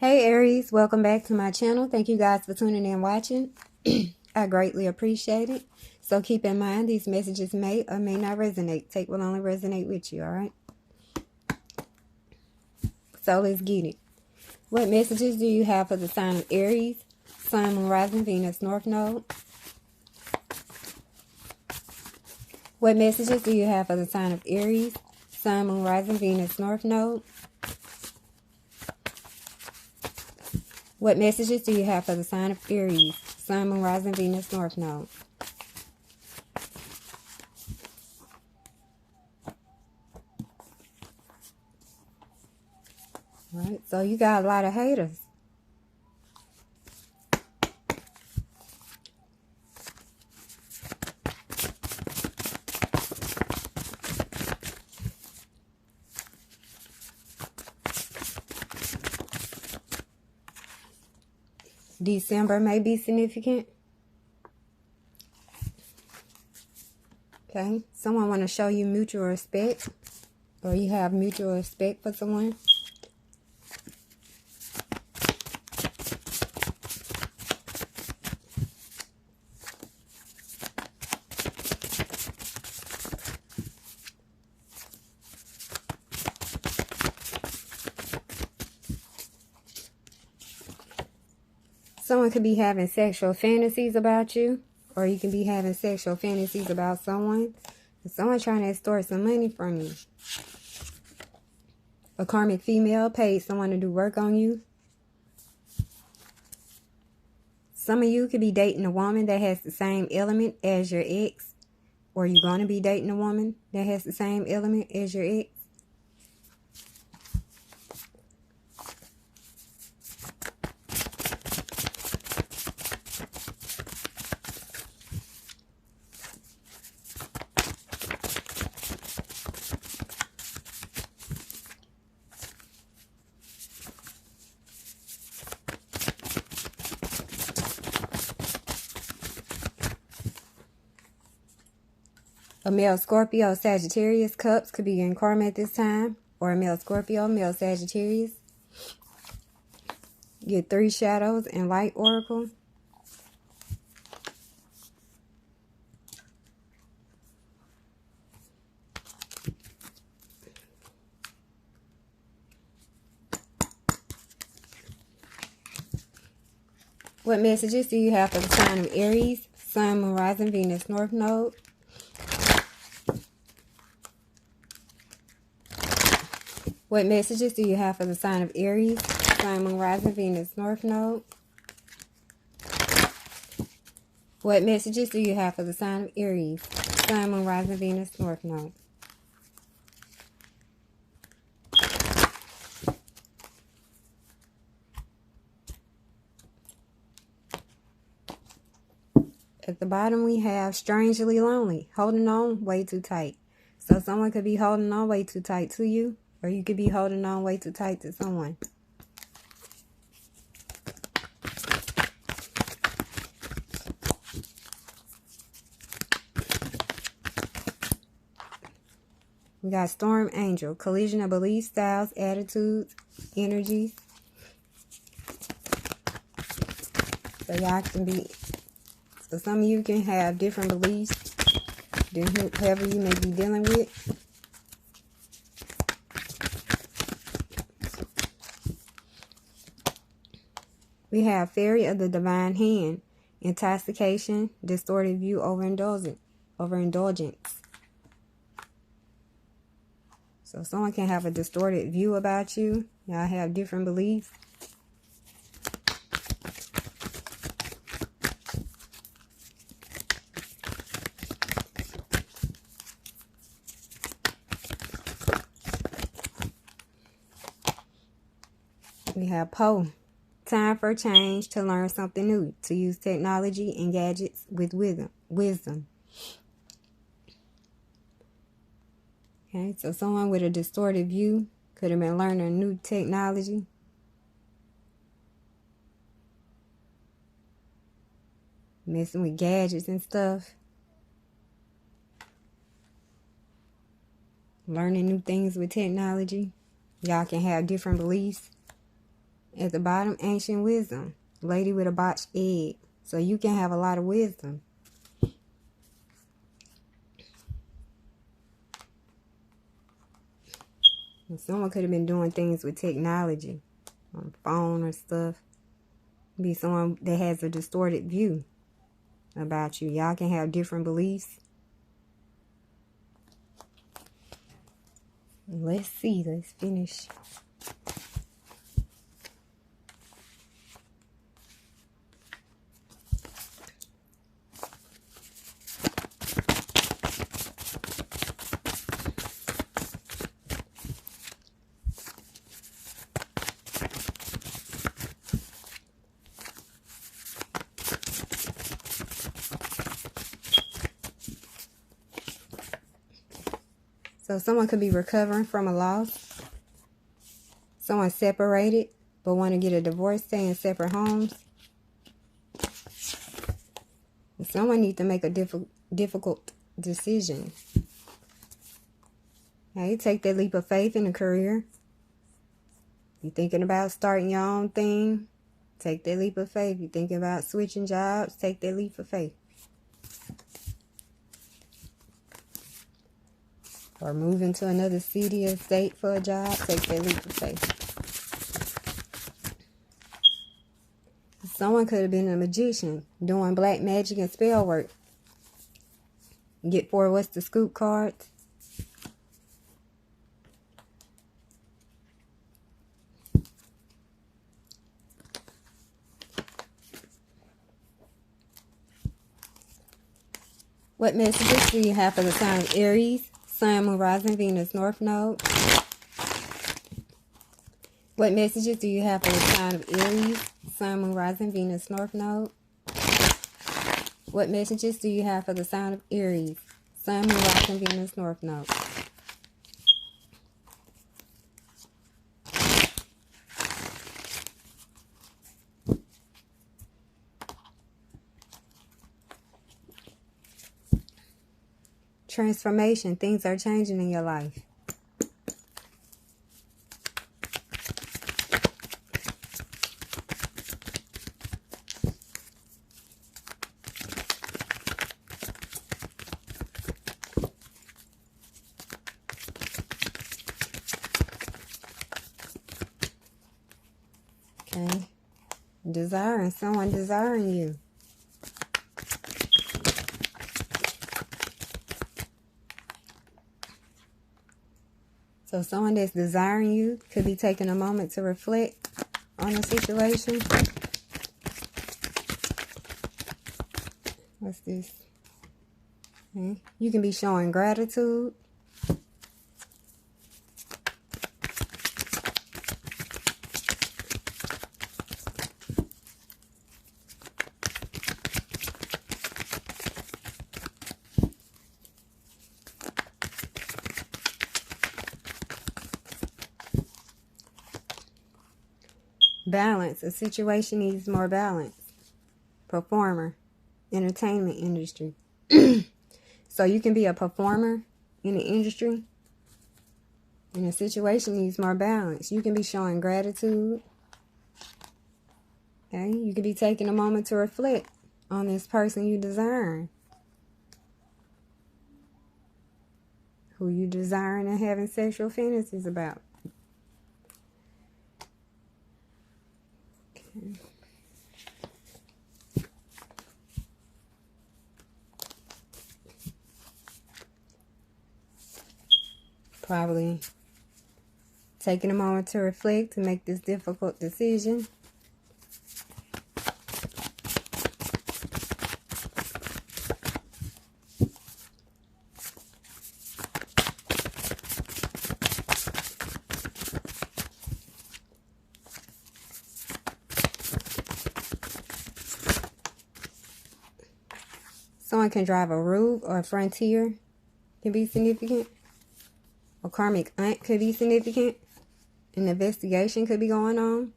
Hey Aries, welcome back to my channel. Thank you guys for tuning in and watching. I greatly appreciate it. So keep in mind these messages may or may not resonate. Take what only resonate with you, alright? So let's get it. What messages do you have for the sign of Aries, Sun, Moon, Rising, Venus, North Node? What messages do you have for the sign of Aries, Sun, Moon, Rising, Venus, North Node? What messages do you have for the sign of Aries, Sun, Moon, Rising, Venus, North Node? Alright, so you got a lot of haters. December may be significant. Okay, someone want to show you mutual respect, or you have mutual respect for someone. Someone could be having sexual fantasies about you, or you can be having sexual fantasies about someone. Someone trying to extort some money from you. A karmic female paid someone to do work on you. Some of you could be dating a woman that has the same element as your ex, or you're going to be dating a woman that has the same element as your ex. A male Scorpio, Sagittarius, Cups could be in karma at this time. Or a male Scorpio, male Sagittarius. Get 3 shadows and light oracle. What messages do you have for the sign of Aries, Sun, Moon, Rising, Venus, North Node? What messages do you have for the sign of Aries, Sun, Moon, Rising, Venus, North Node? What messages do you have for the sign of Aries, Sun, Moon, Rising, Venus, North Node? At the bottom we have strangely lonely, holding on way too tight. So someone could be holding on way too tight to you, or you could be holding on way too tight to someone. We got Storm Angel, collision of beliefs, styles, attitudes, energies. So y'all can be, so some of you can have different beliefs than whoever you may be dealing with. We have Fairy of the Divine Hand, intoxication, distorted view, overindulgence. So someone can have a distorted view about you. Y'all have different beliefs. We have Poe. Time for change, to learn something new, to use technology and gadgets with wisdom. Okay, so someone with a distorted view could have been learning new technology. Messing with gadgets and stuff. Learning new things with technology. Y'all can have different beliefs. At the bottom, ancient wisdom. Lady with a botched egg. So you can have a lot of wisdom. And someone could have been doing things with technology. On the phone or stuff. Be someone that has a distorted view about you. Y'all can have different beliefs. Let's see. Let's finish. So someone could be recovering from a loss. Someone separated but want to get a divorce, stay in separate homes. And someone needs to make a difficult decision. Now you take that leap of faith in a career. You're thinking about starting your own thing. Take that leap of faith. You're thinking about switching jobs. Take that leap of faith. Or moving to another city or state for a job. Take that leap of faith. Someone could have been a magician doing black magic and spell work. Get 4 what's the scoop cards. What messages do you have for the sign of Aries, Sun, Moon, Rising, Venus, North Node? What messages do you have for the sign of Aries, Sun, Moon, Rising, Venus, North Node? What messages do you have for the sign of Aries, Sun, Moon, Rising, Venus, North Node? Transformation. Things are changing in your life. Okay. Desiring. Someone desiring you. So someone that's desiring you could be taking a moment to reflect on the situation. What's this? Okay. You can be showing gratitude. Balance. A situation needs more balance. Performer. Entertainment industry. So you can be a performer in the industry. And the situation needs more balance. You can be showing gratitude. Okay? You can be taking a moment to reflect on this person you desire. Who you desiring and having sexual fantasies about. Okay. Probably taking a moment to reflect to make this difficult decision. Someone can drive a route or a frontier, can be significant. A karmic aunt could be significant. An investigation could be going on.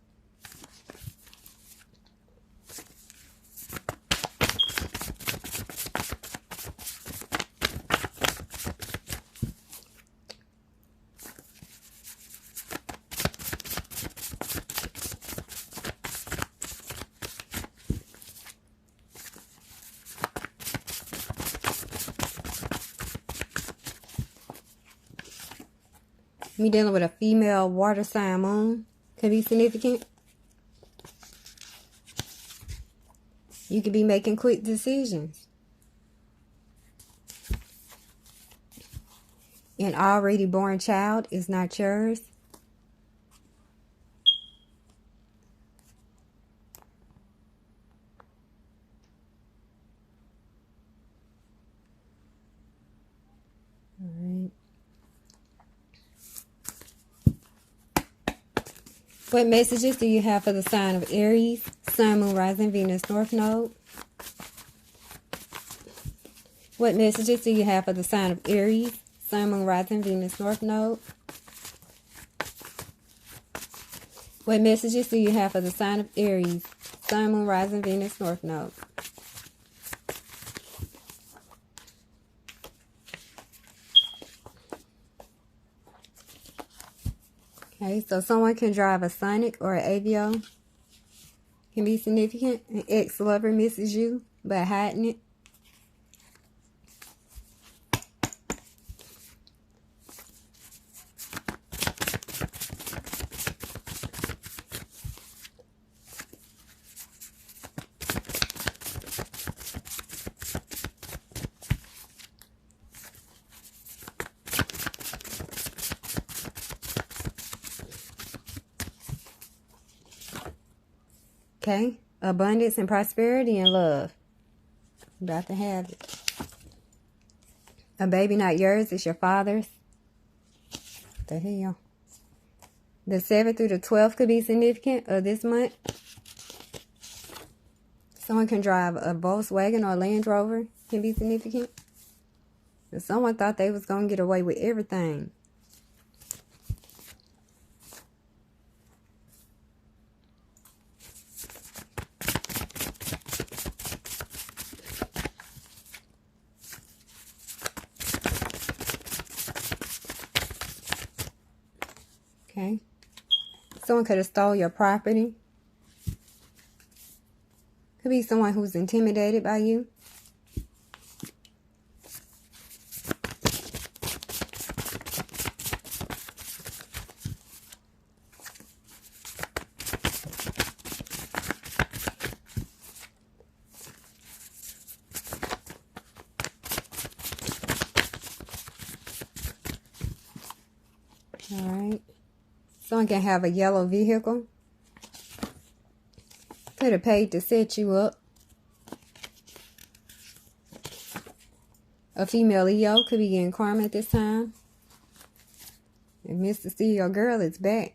Me dealing with a female water sign moon. Could be significant. You could be making quick decisions. An already born child is not yours. All right. What messages do you have for the sign of Aries, Sun, Moon, Rising, Venus, North Node? What messages do you have for the sign of Aries, Sun, Moon, Rising, Venus, North Node? What messages do you have for the sign of Aries, Sun, Moon, Rising, Venus, North Node? Okay, so someone can drive a Sonic or an Avio. Can be significant. An ex-lover misses you by hiding it. Okay, abundance and prosperity and love. About to have it. A baby not yours, it's your father's. What the hell? The 7th through the 12th could be significant of this month. Someone can drive a Volkswagen or Land Rover. Can be significant. And someone thought they was going to get away with everything. Okay. Someone could have stole your property. Could be someone who's intimidated by you. All right. Someone can have a yellow vehicle. Could have paid to set you up. A female Leo could be getting karma at this time. And Mr. CEO girl is back.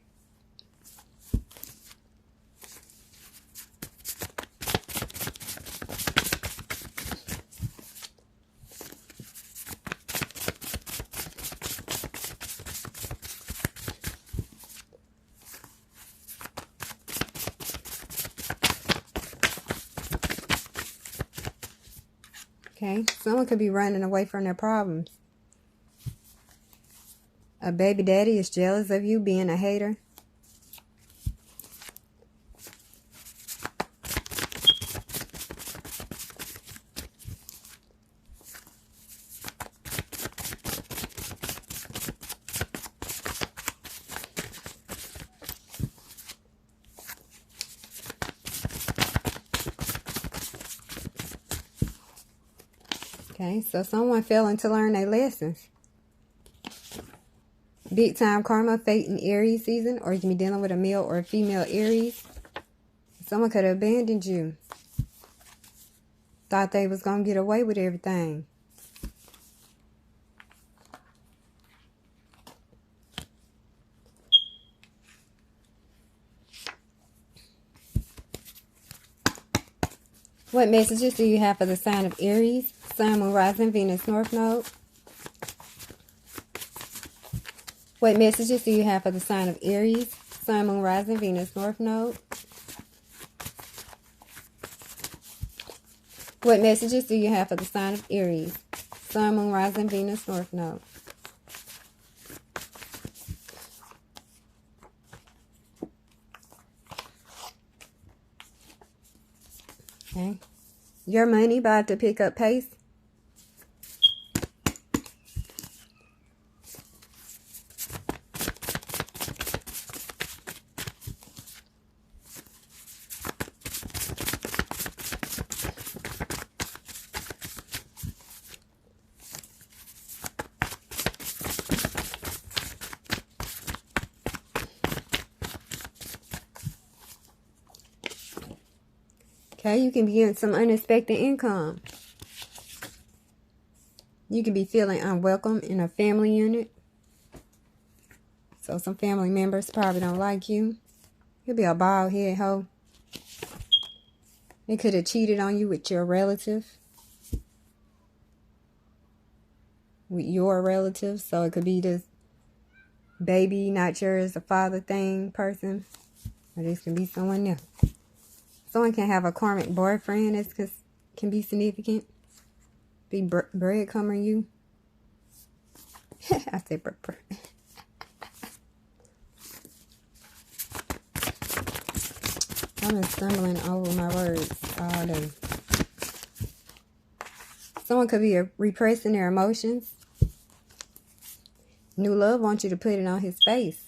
Okay, someone could be running away from their problems. A baby daddy is jealous of you being a hater. Okay, so someone failing to learn their lessons. Big time karma, fate in Aries season, or you can be dealing with a male or a female Aries. Someone could have abandoned you. Thought they was going to get away with everything. What messages do you have for the sign of Aries, Sun, Moon, Rising, Venus, North Node? What messages do you have for the sign of Aries, Sun, Moon, Rising, Venus, North Node? What messages do you have for the sign of Aries, Sun, Moon, Rising, Venus, North Node? Okay. Your money about to pick up pace. Okay, you can be getting some unexpected income. You can be feeling unwelcome in a family unit. So some family members probably don't like you. You'll be a bald head hoe. They could have cheated on you with your relative. With your relative. So it could be this baby, not yours, a father thing person. Or this can be someone else. Someone can have a karmic boyfriend that can be significant. Be breadcrumbing you. I said bread. I've been stumbling over my words all day. Someone could be repressing their emotions. New love wants you to put it on his face.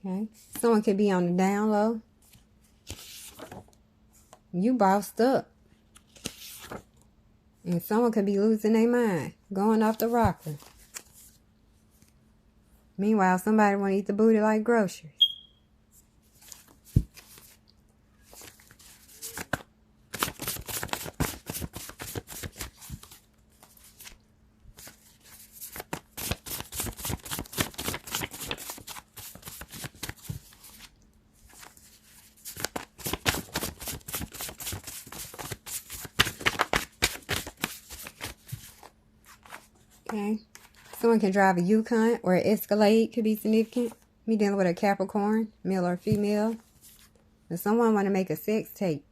Okay. Someone could be on the down low. You bossed up. And someone could be losing their mind. Going off the rocker. Meanwhile, somebody want to eat the booty like groceries. Okay. Someone can drive a Yukon or an Escalade, could be significant. Me dealing with a Capricorn, male or female. And someone want to make a sex tape.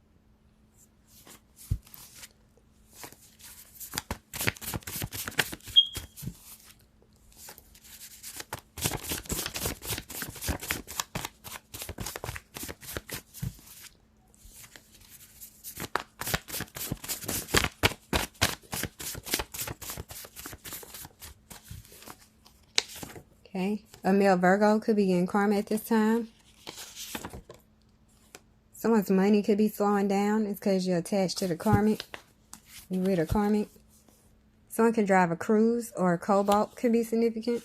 Okay. A male Virgo could be getting karma at this time. Someone's money could be slowing down. It's because you're attached to the karmic. You're with a karmic. Someone can drive a cruise or a cobalt, could be significant.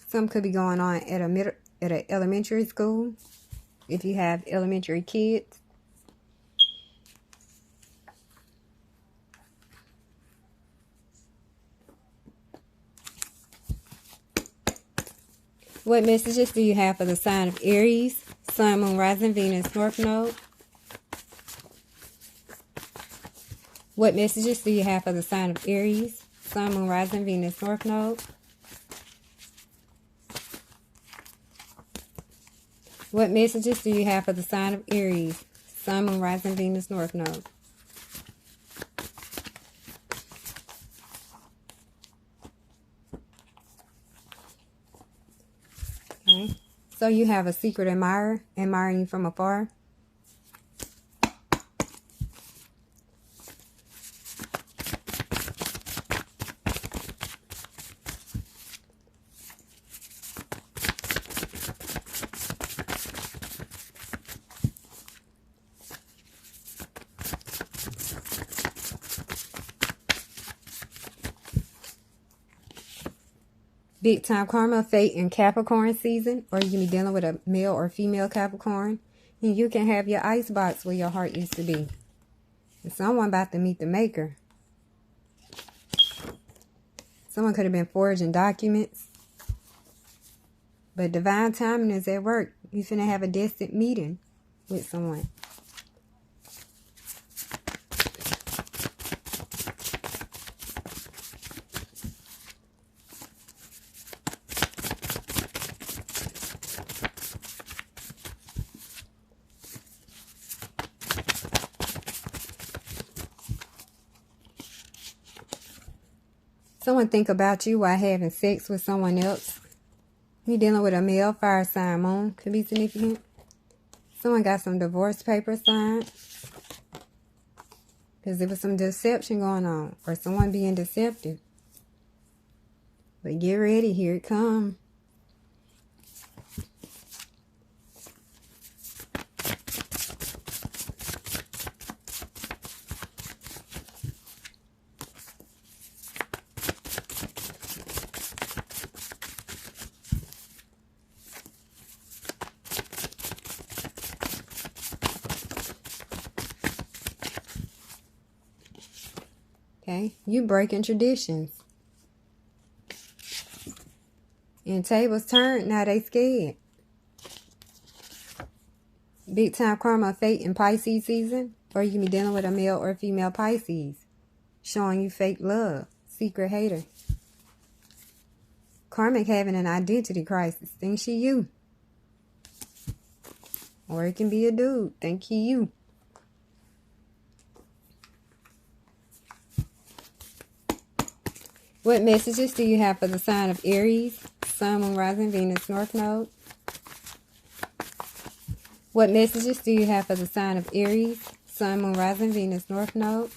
Some could be going on at an elementary school. If you have elementary kids. What messages do you have for the sign of Aries, Sun, Moon, Rising, Venus, North Node? What messages do you have for the sign of Aries, Sun, Moon, Rising, Venus, North Node? What messages do you have for the sign of Aries, Sun, Moon, Rising, Venus, North Node? Okay. So you have a secret admirer, admiring you from afar. Big time karma, fate, and Capricorn season. Or you can be dealing with a male or female Capricorn. And you can have your ice box where your heart used to be. And someone about to meet the maker. Someone could have been forging documents. But divine timing is at work. You're finna have a destined meeting with someone. Someone think about you while having sex with someone else. You're dealing with a male fire sign moon. Could be significant. Someone got some divorce papers signed. Because there was some deception going on. Or someone being deceptive. But get ready, here it comes. Okay, you breaking traditions. And tables turned, now they scared. Big time karma, fate in Pisces season. Or you can be dealing with a male or female Pisces. Showing you fake love. Secret hater. Karmic having an identity crisis. Think she you. Or it can be a dude. Think he you. What messages do you have for the sign of Aries, Sun, Moon, Rising, Venus, North Node? What messages do you have for the sign of Aries, Sun, Moon, Rising, Venus, North Node?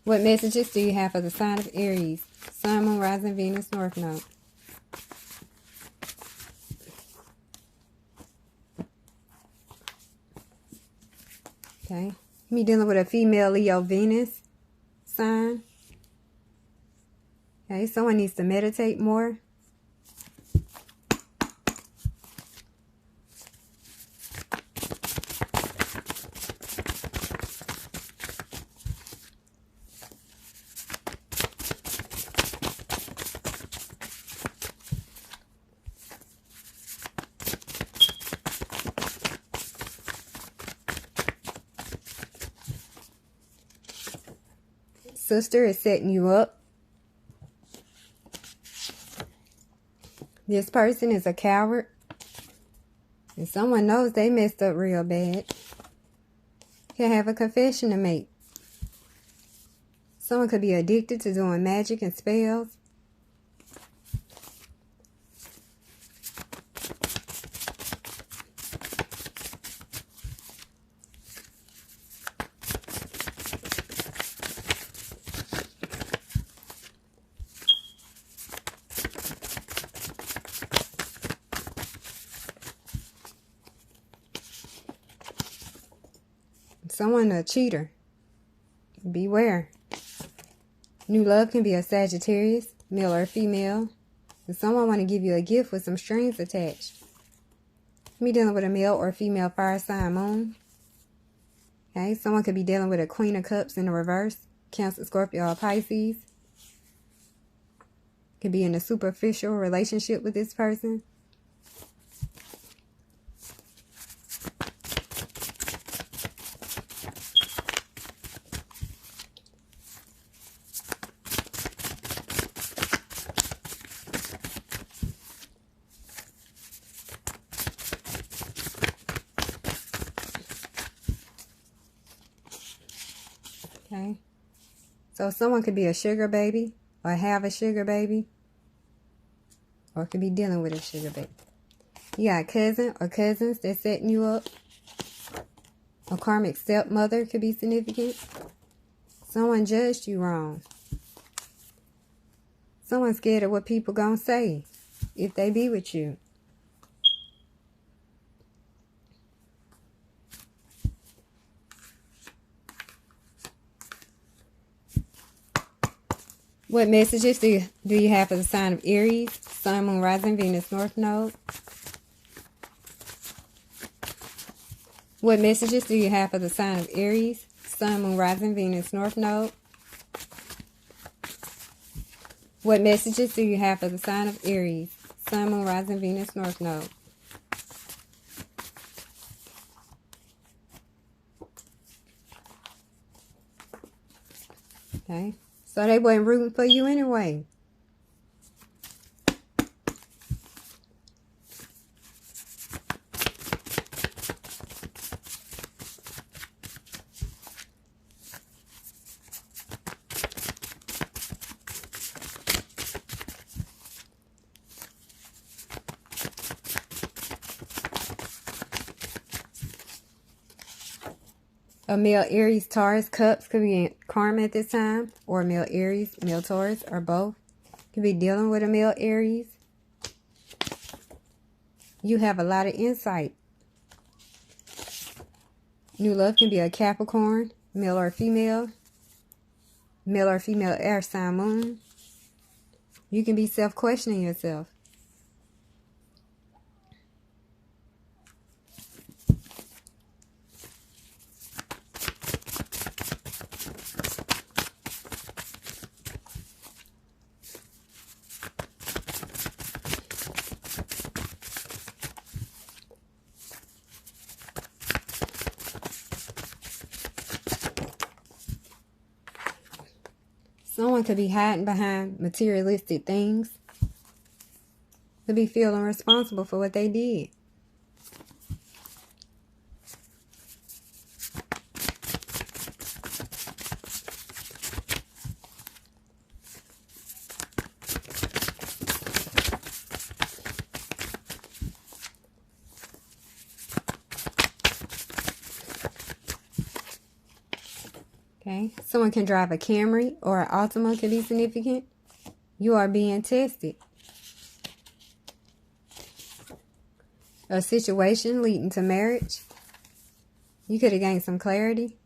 What messages do you have for the sign of Aries, Sun, Moon, Rising, Venus, North Node? Okay. Me dealing with a female Leo Venus sign. Okay, someone needs to meditate more. Sister is setting you up. This person is a coward. And someone knows they messed up real bad. Can have a confession to make. Someone could be addicted to doing magic and spells. Someone a cheater. Beware. New love can be a Sagittarius, male or female. And someone want to give you a gift with some strings attached. Me dealing with a male or female fire sign moon. Okay, someone could be dealing with a Queen of Cups in the reverse. Cancer, Scorpio, or Pisces. Could be in a superficial relationship with this person. Okay, so someone could be a sugar baby or have a sugar baby or could be dealing with a sugar baby. You got a cousin or cousins that's setting you up. A karmic stepmother could be significant. Someone judged you wrong. Someone's scared of what people gonna say if they be with you. What messages do you have for the sign of Aries, Sun, Moon, Rising, Venus, North Node? What messages do you have for the sign of Aries, Sun, Moon, Rising, Venus, North Node? What messages do you have for the sign of Aries, Sun, Moon, Rising, Venus, North Node? Okay. So they wasn't rooting for you anyway. A male Aries, Taurus, Cups could be in karma at this time, or a male Aries, male Taurus, or both. Could be dealing with a male Aries. You have a lot of insight. New love can be a Capricorn, male or female air sign moon. You can be self-questioning yourself. Someone could be hiding behind materialistic things. Could be feeling responsible for what they did. Okay, someone can drive a Camry or an Altima could be significant. You are being tested. A situation leading to marriage. You could have gained some clarity.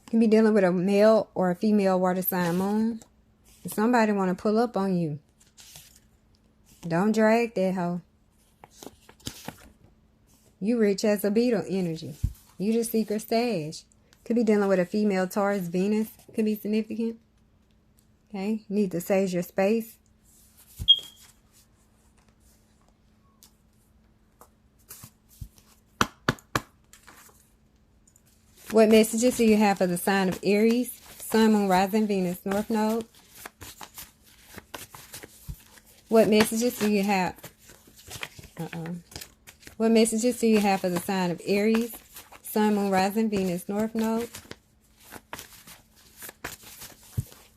You can be dealing with a male or a female water sign moon. Somebody want to pull up on you. Don't drag that hoe. You rich as a beetle energy. You the secret stash. Could be dealing with a female Taurus, Venus. Could be significant. Okay, need to save your space. What messages do you have for the sign of Aries, Sun, Moon, Rising, Venus, North Node? What messages do you have? What messages do you have for the sign of Aries, Sun, Moon, Rising, Venus, North Node?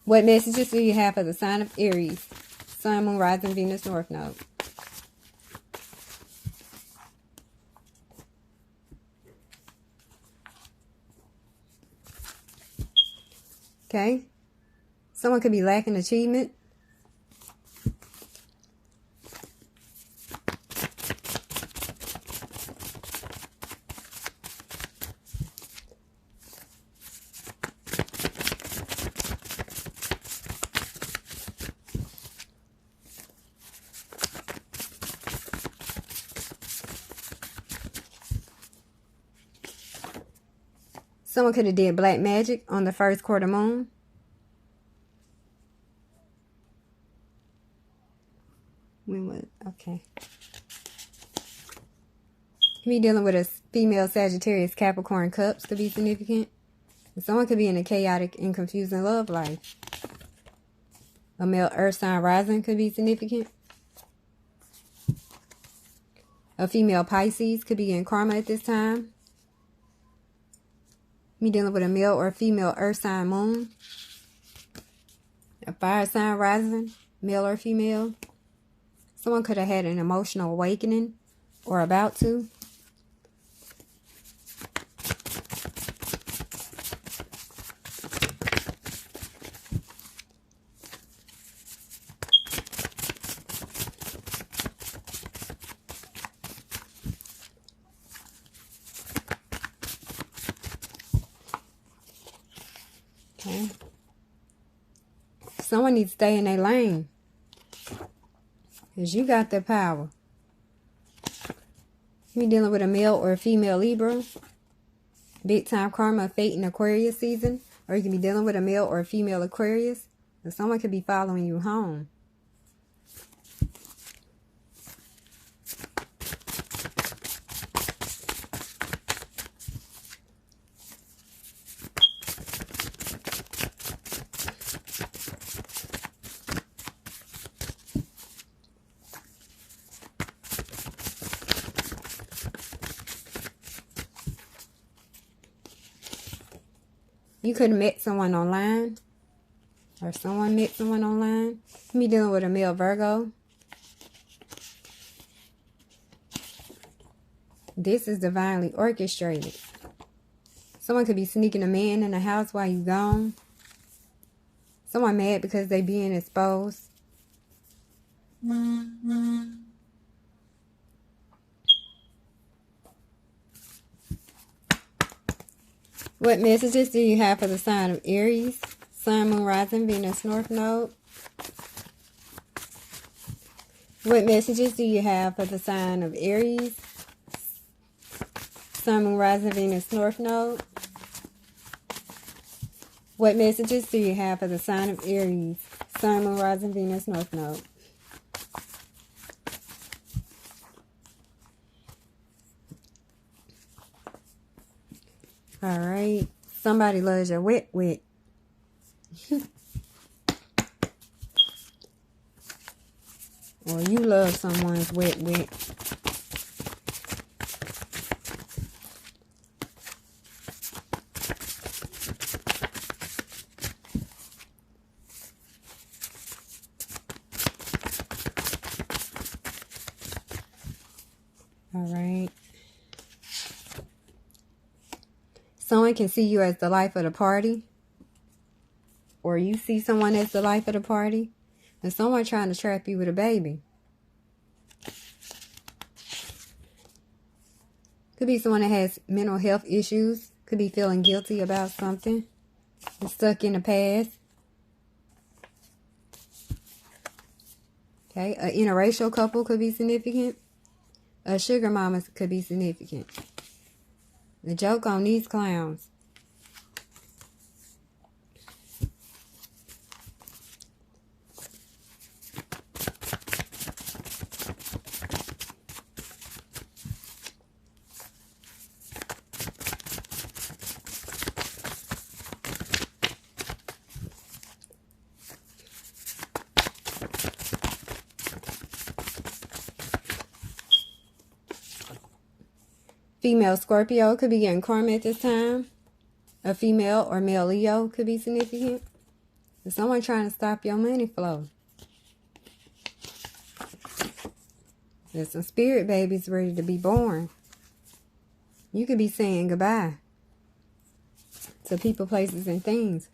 What messages do you have for the sign of Aries, Sun, Moon, Rising, Venus, North Node? Okay. Someone could be lacking achievement. Someone could have did black magic on the first quarter moon. Okay. Could be dealing with a female Sagittarius Capricorn cups to be significant. And someone could be in a chaotic and confusing love life. A male earth sign rising could be significant. A female Pisces could be in karma at this time. Me dealing with a male or female earth sign moon. A fire sign rising, male or female. Someone could have had an emotional awakening or about to. Okay. Someone needs to stay in their lane. Because you got the power. You're dealing with a male or a female Libra. Big time karma, fate, and Aquarius season. Or you can be dealing with a male or a female Aquarius. And someone could be following you home. You could have met someone online. Or someone met someone online. Me dealing with a male Virgo. This is divinely orchestrated. Someone could be sneaking a man in the house while you gone. Someone mad because they being exposed. What messages do you have for the sign of Aries? Sun, Moon, Rising, Venus, North Node. What messages do you have for the sign of Aries? Sun, Moon, Rising, Venus, North Node. What messages do you have for the sign of Aries? Sun, Moon, Rising, Venus, North Node. All right. Somebody loves your wet. Or you love someone's wet. All right. Someone can see you as the life of the party. Or you see someone as the life of the party. And someone trying to trap you with a baby. Could be someone that has mental health issues. Could be feeling guilty about something. They're stuck in the past. Okay, an interracial couple could be significant. A sugar mama could be significant. The joke on these clowns. Female Scorpio could be getting karma at this time. A female or male Leo could be significant. There's someone trying to stop your money flow. There's some spirit babies ready to be born. You could be saying goodbye to people, places, and things.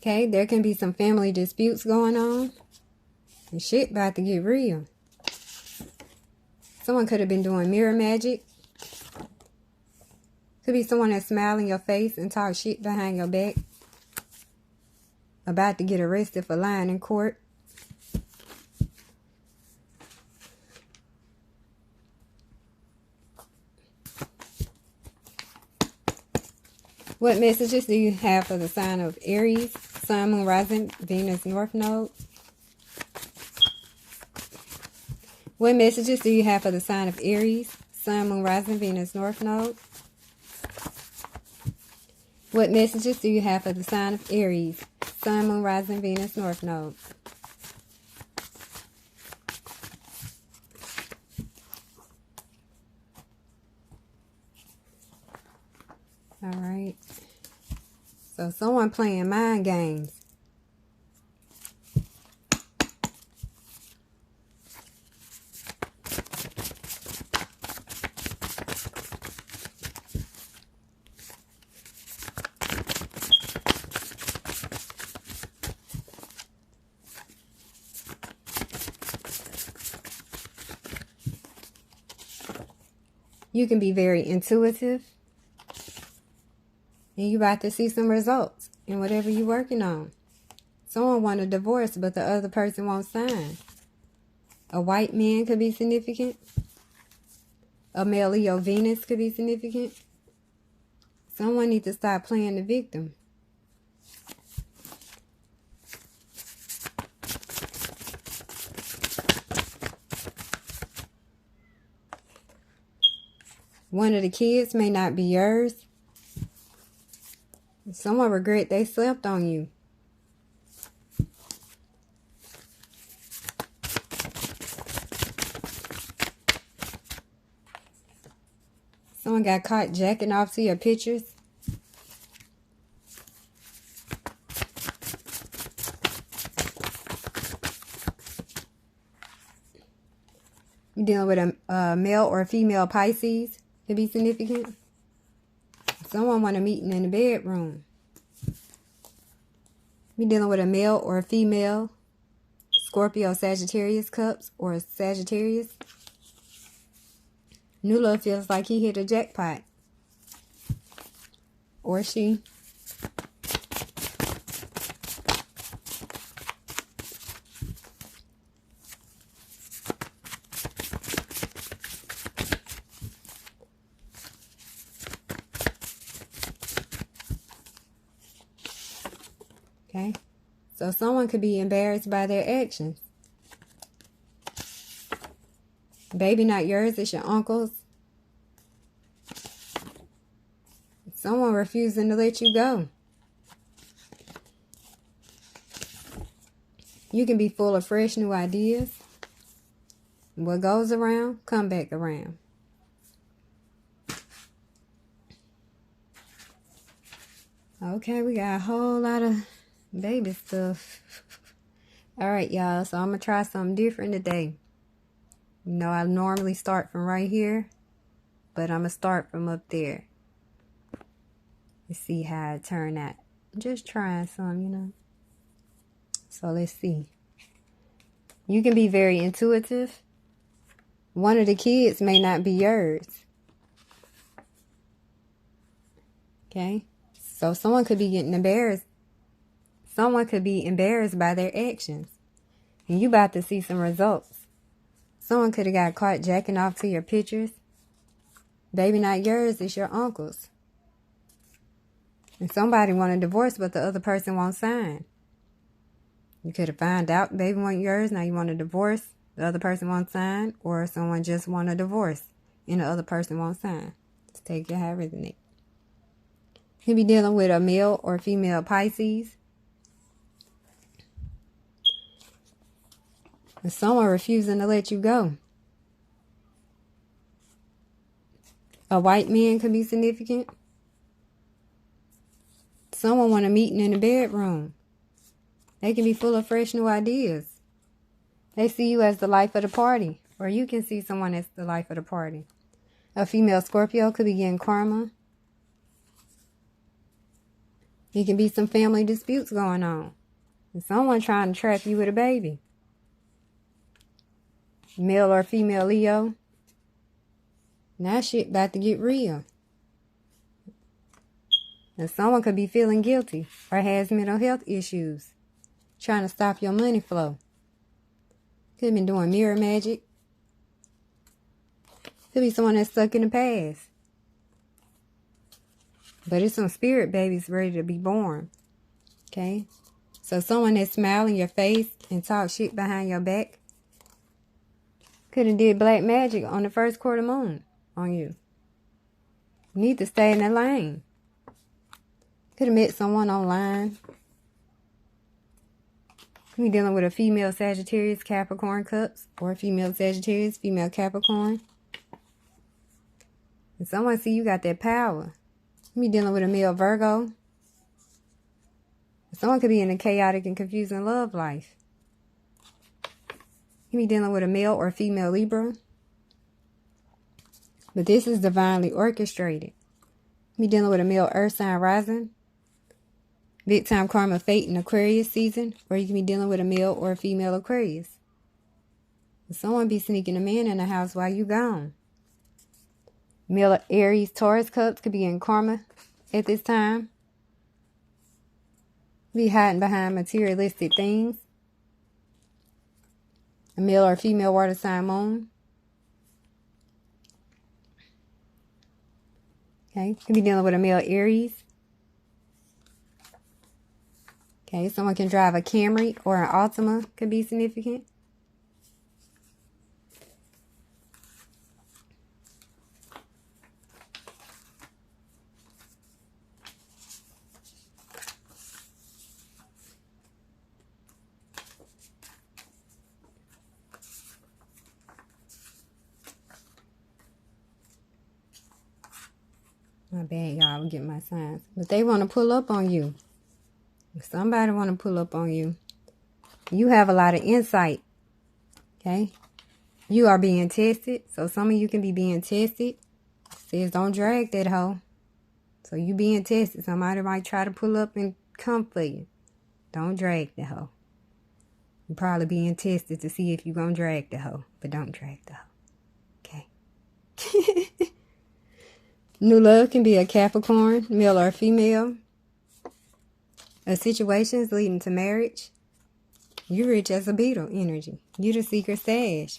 Okay, there can be some family disputes going on. And shit about to get real. Someone could have been doing mirror magic. Could be someone that smile in your face and talk shit behind your back. About to get arrested for lying in court. What messages do you have for the sign of Aries? Sun, Moon, Rising, Venus, North Node. What messages do you have for the sign of Aries? Sun, Moon, Rising, Venus, North Node. What messages do you have for the sign of Aries? Sun, Moon, Rising, Venus, North Node. All right. So someone playing mind games. You can be very intuitive. And you're about to see some results in whatever you're working on. Someone want a divorce, but the other person won't sign. A white man could be significant. A male Leo Venus could be significant. Someone needs to stop playing the victim. One of the kids may not be yours. Someone regret they slept on you. Someone got caught jacking off to your pictures. You're dealing with a male or female Pisces. Could be significant. Someone want a meeting in the bedroom. You're dealing with a male or a female Scorpio, Sagittarius cups, or Sagittarius. New love feels like he hit a jackpot. Or she. Okay. So someone could be embarrassed by their actions. Baby not yours, it's your uncle's. Someone refusing to let you go. You can be full of fresh new ideas. What goes around, come back around. Okay, we got a whole lot of baby stuff. Alright, y'all, so I'm going to try something different today. You know, I normally start from right here, but I'm going to start from up there. Let's see how it turned out. Just trying some, you know. So let's see. You can be very intuitive. One of the kids may not be yours. Okay. So someone could be getting embarrassed. Someone could be embarrassed by their actions. And you about to see some results. Someone could have got caught jacking off to your pictures. Baby not yours, it's your uncle's. And somebody want a divorce, but the other person won't sign. You could have found out baby wasn't yours, now you want a divorce, the other person won't sign, or someone just want a divorce and the other person won't sign. Just take it how it resonates. You be dealing with a male or female Pisces. And someone refusing to let you go. A white man could be significant. Someone want a meeting in the bedroom. They can be full of fresh new ideas. They see you as the life of the party. Or you can see someone as the life of the party. A female Scorpio could be getting karma. There can be some family disputes going on. And someone trying to trap you with a baby. Male or female Leo. Now shit about to get real. And someone could be feeling guilty or has mental health issues. Trying to stop your money flow. Could have been doing mirror magic. Could be someone that's stuck in the past. But it's some spirit babies ready to be born. Okay? So someone that smile in your face and talk shit behind your back. Could have did black magic on the first quarter moon on you. You need to stay in that lane. Could have met someone online. Could be dealing with a female Sagittarius, Capricorn cups. Or a female Sagittarius, female Capricorn. And someone see you got that power. You be dealing with a male Virgo. Someone could be in a chaotic and confusing love life. You be dealing with a male or female Libra. But this is divinely orchestrated. You be dealing with a male Earth sign rising. Big time karma fate in Aquarius season. Or you can be dealing with a male or a female Aquarius. And someone be sneaking a man in the house while you gone. Male Aries Taurus cups could be in karma at this time. Be hiding behind materialistic things. A male or female water sign moon. Okay, could be dealing with a male Aries. Okay, someone can drive a Camry or an Altima, could be significant. My bad, y'all. I'm getting my signs. But they want to pull up on you. If somebody want to pull up on you, you have a lot of insight. Okay? You are being tested. So some of you can be being tested. It says don't drag that hoe. So you being tested. Somebody might try to pull up and come for you. Don't drag the hoe. You're probably being tested to see if you're going to drag the hoe. But don't drag the hoe. Okay? New love can be a Capricorn, male or female. A situation is leading to marriage. You're rich as a beetle energy. You the secret stash.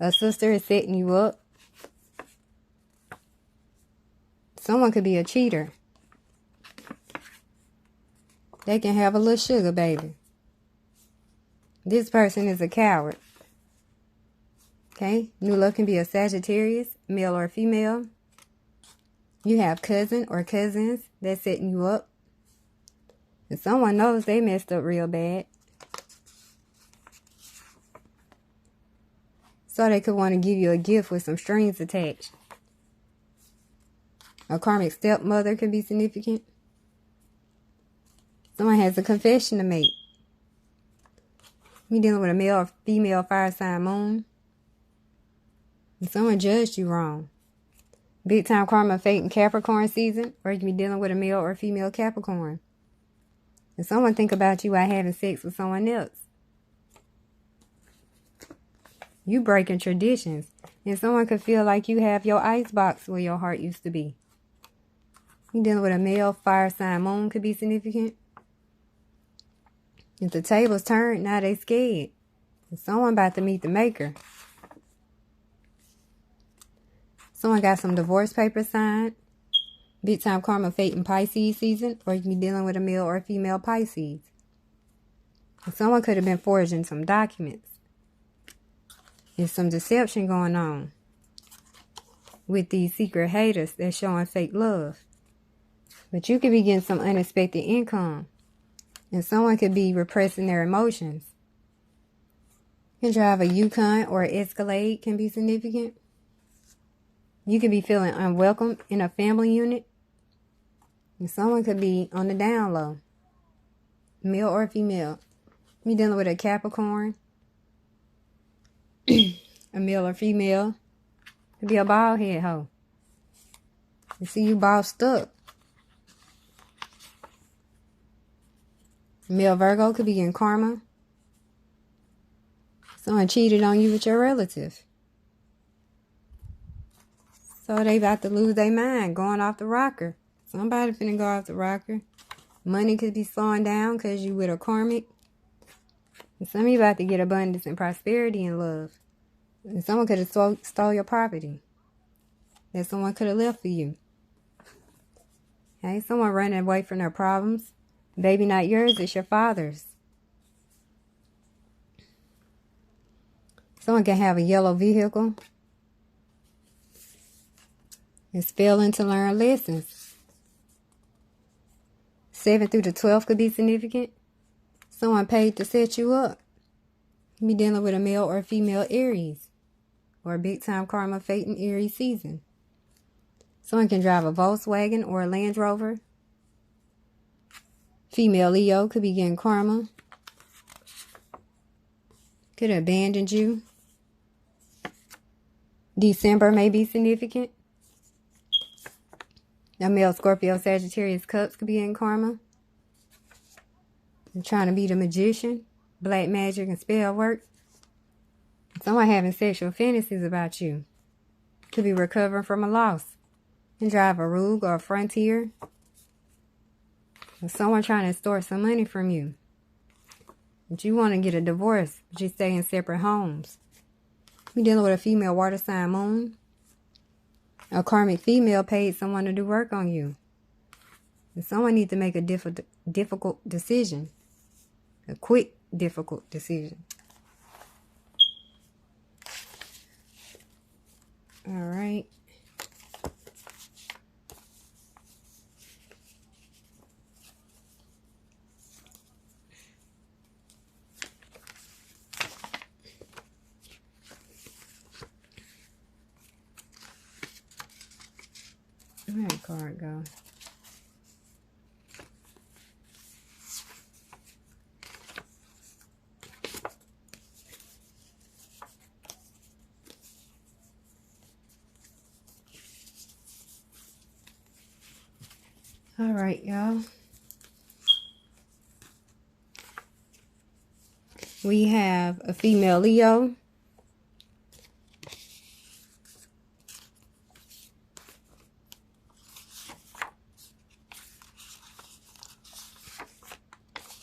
A sister is setting you up. Someone could be a cheater. They can have a little sugar baby. This person is a coward. Okay? New love can be a Sagittarius, male or female. You have cousin or cousins that's setting you up. And someone knows they messed up real bad. So they could want to give you a gift with some strings attached. A karmic stepmother could be significant. Someone has a confession to make. You're dealing with a male or female fire sign moon. And someone judged you wrong. Big time karma, fate, and Capricorn season. Or you can be dealing with a male or female Capricorn. And someone think about you while having sex with someone else. You breaking traditions. And someone could feel like you have your icebox where your heart used to be. You're dealing with a male fire sign moon could be significant. If the tables turned, now they scared. And someone about to meet the maker. Someone got some divorce papers signed. Big time karma, fate, and Pisces season. Or you can be dealing with a male or female Pisces. And someone could have been forging some documents. There's some deception going on with these secret haters that's showing fake love. But you could be getting some unexpected income. And someone could be repressing their emotions. You can drive a Yukon or an Escalade can be significant. You could be feeling unwelcome in a family unit. And someone could be on the down low. Male or female. You're dealing with a Capricorn. A male or female. Could be a bald head hoe. You see you bossed up. Male Virgo could be in karma. Someone cheated on you with your relative. So they about to lose their mind, going off the rocker. Somebody finna go off the rocker. Money could be slowing down because you with a karmic. And some of you about to get abundance and prosperity and love. And someone could have stole your property that someone could have left for you. Okay, someone running away from their problems. Baby not yours, it's your father's. Someone can have a yellow vehicle. It's failing to learn lessons. 7 through the 12th could be significant. Someone paid to set you up. You be dealing with a male or female Aries. Or a big time karma, fate, and Aries season. Someone can drive a Volkswagen or a Land Rover. Female Leo could be getting karma. Could have abandoned you. December may be significant. A male Scorpio Sagittarius Cups could be in karma. You're trying to be the magician. Black magic and spell work. Someone having sexual fantasies about you. Could be recovering from a loss. And drive a Rogue or a Frontier. Or someone trying to extort some money from you. But you want to get a divorce, but you stay in separate homes. You're dealing with a female water sign moon. A karmic female paid someone to do work on you. And someone needs to make a difficult decision. A quick, difficult decision. All right. All right. card go? All right, y'all. We have a female Leo.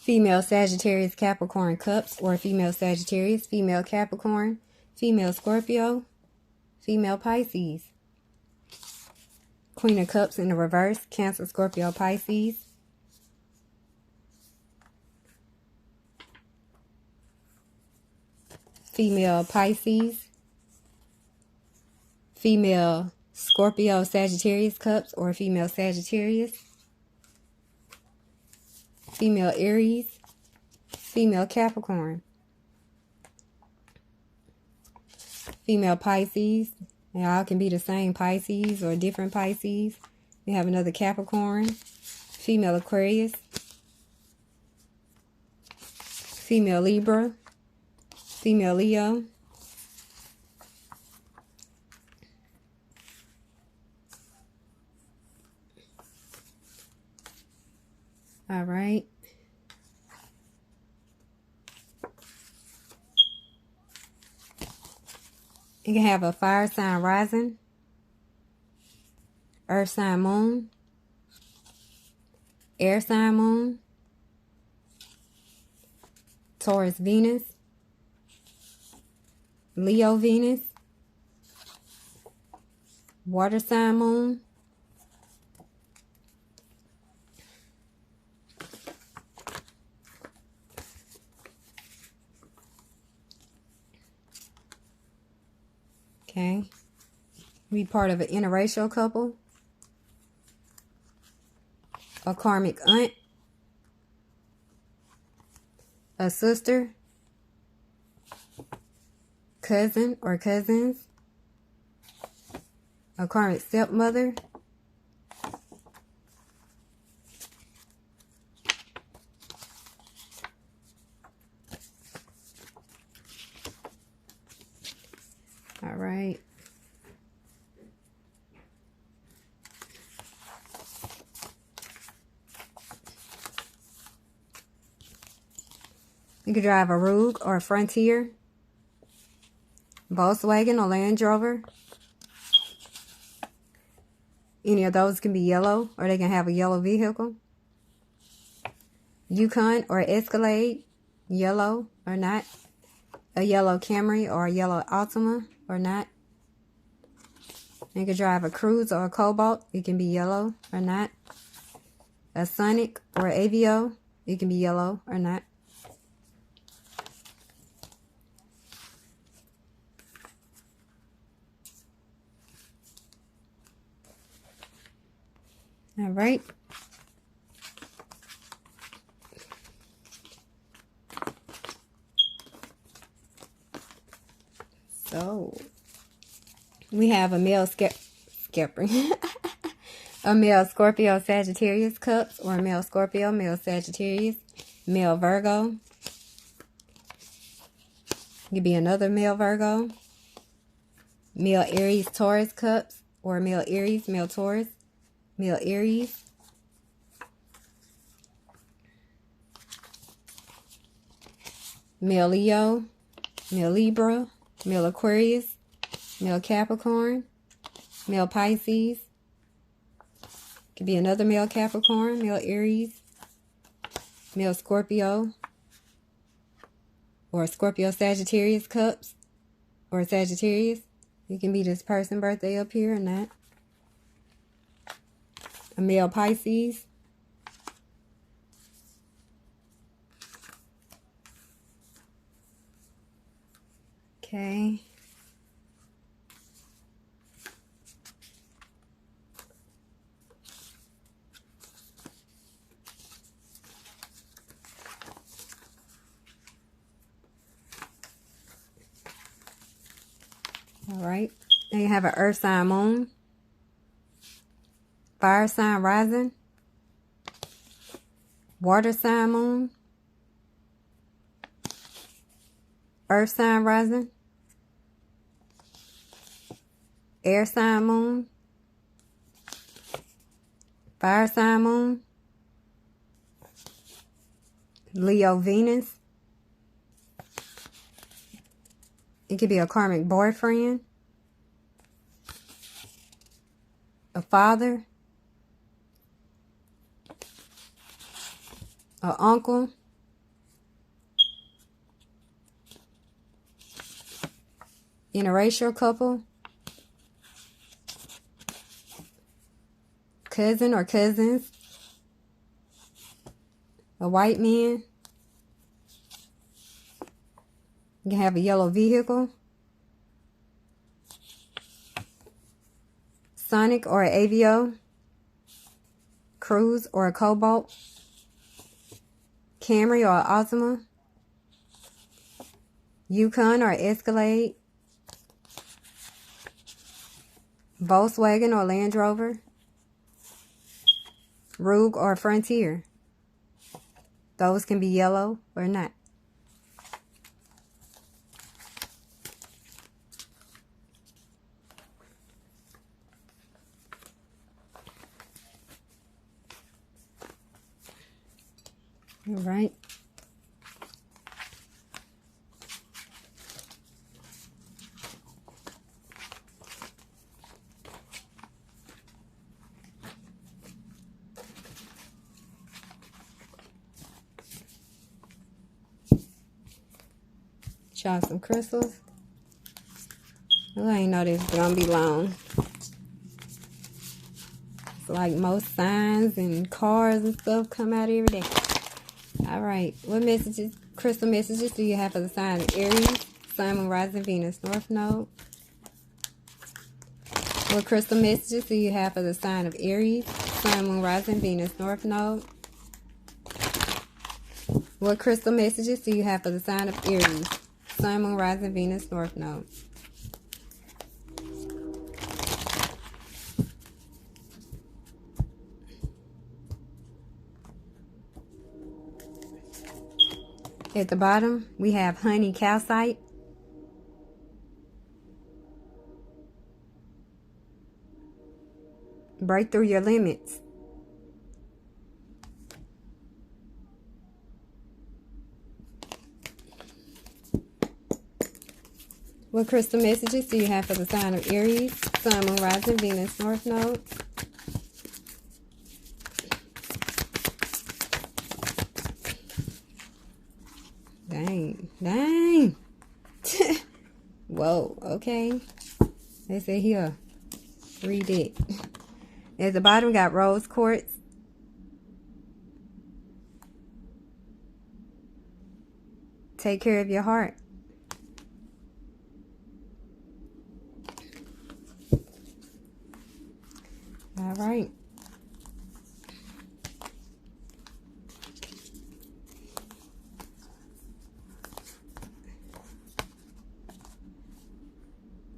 Female Sagittarius, Capricorn, Cups, or female Sagittarius, female Capricorn, female Scorpio, female Pisces. Queen of Cups in the reverse, Cancer, Scorpio, Pisces. Female Pisces. Female Scorpio, Sagittarius, Cups, or female Sagittarius. Female Aries. Female Capricorn. Female Pisces. They all can be the same Pisces or different Pisces. We have another Capricorn. Female Aquarius. Female Libra. Female Leo. All right. You can have a fire sign rising, earth sign moon, air sign moon, Taurus Venus, Leo Venus, water sign moon, okay, be part of an interracial couple, a karmic aunt, a sister, cousin or cousins, a karmic stepmother, all right. You could drive a Rogue or a Frontier, Volkswagen or Land Rover. Any of those can be yellow, or they can have a yellow vehicle. Yukon or Escalade, yellow or not. A yellow Camry or a yellow Altima or not. You can drive a Cruze or a Cobalt. It can be yellow or not. A Sonic or Aveo. It can be yellow or not. All right. So, we have a male a male Scorpio Sagittarius Cups, or a male Scorpio, male Sagittarius, male Virgo. Could be another male Virgo. Male Aries Taurus Cups, or male Aries, male Taurus, male Aries. Male Leo, male Libra, male Aquarius, male Capricorn, male Pisces. Could be another male Capricorn, male Aries, male Scorpio, or Scorpio Sagittarius Cups, or Sagittarius. It can be this person's birthday up here or not. A male Pisces. Okay. All right. Then you have an earth sign moon, fire sign rising, water sign moon, earth sign rising, air sign moon, fire sign moon, Leo Venus. It could be a karmic boyfriend, a father, an uncle, interracial couple, cousin or cousins, a white man. You can have a yellow vehicle, Sonic or an Avio, Cruise or a Cobalt, Camry or an Altima, Yukon or Escalade, Volkswagen or Land Rover, Rogue or Frontier. Those can be yellow or not. All right. Try some crystals. Well, I ain't know this was gonna be long. It's like most signs and cars and stuff come out every day. All right, what messages, crystal messages do you have for the sign of Aries, Sun, Moon, Rising, Venus, North Node? What crystal messages do you have for the sign of Aries, Sun, Moon, Rising, Venus, North Node? What crystal messages do you have for the sign of Aries, Sun, Moon, Rising, Venus, North Node? At the bottom, we have honey calcite, break through your limits. What crystal messages do you have for the sign of Aries, Sun, Moon, Rising, Venus, North Node? Dang. Whoa, okay. They say here, read it. At the bottom, got rose quartz, take care of your heart. All right.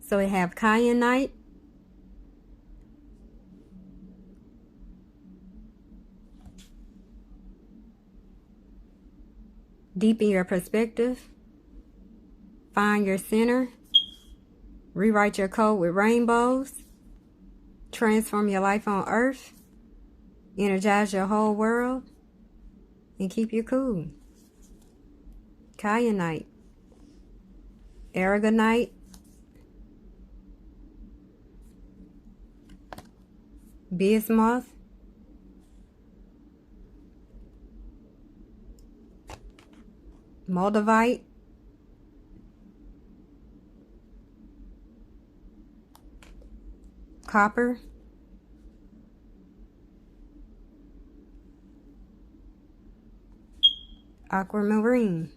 So we have kyanite, deepen your perspective, find your center, rewrite your code with rainbows, transform your life on earth, energize your whole world, and keep you cool. Kyanite, aragonite, bismuth, moldavite, copper, aquamarine.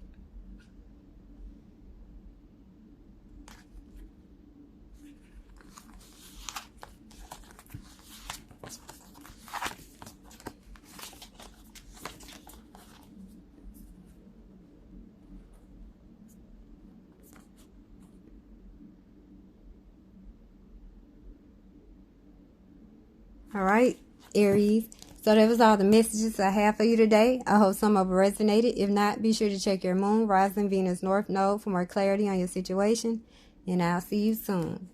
All right, Aries. So that was all the messages I have for you today. I hope some of it resonated. If not, be sure to check your moon, rising, Venus, North Node for more clarity on your situation. And I'll see you soon.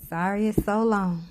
Sorry it's so long.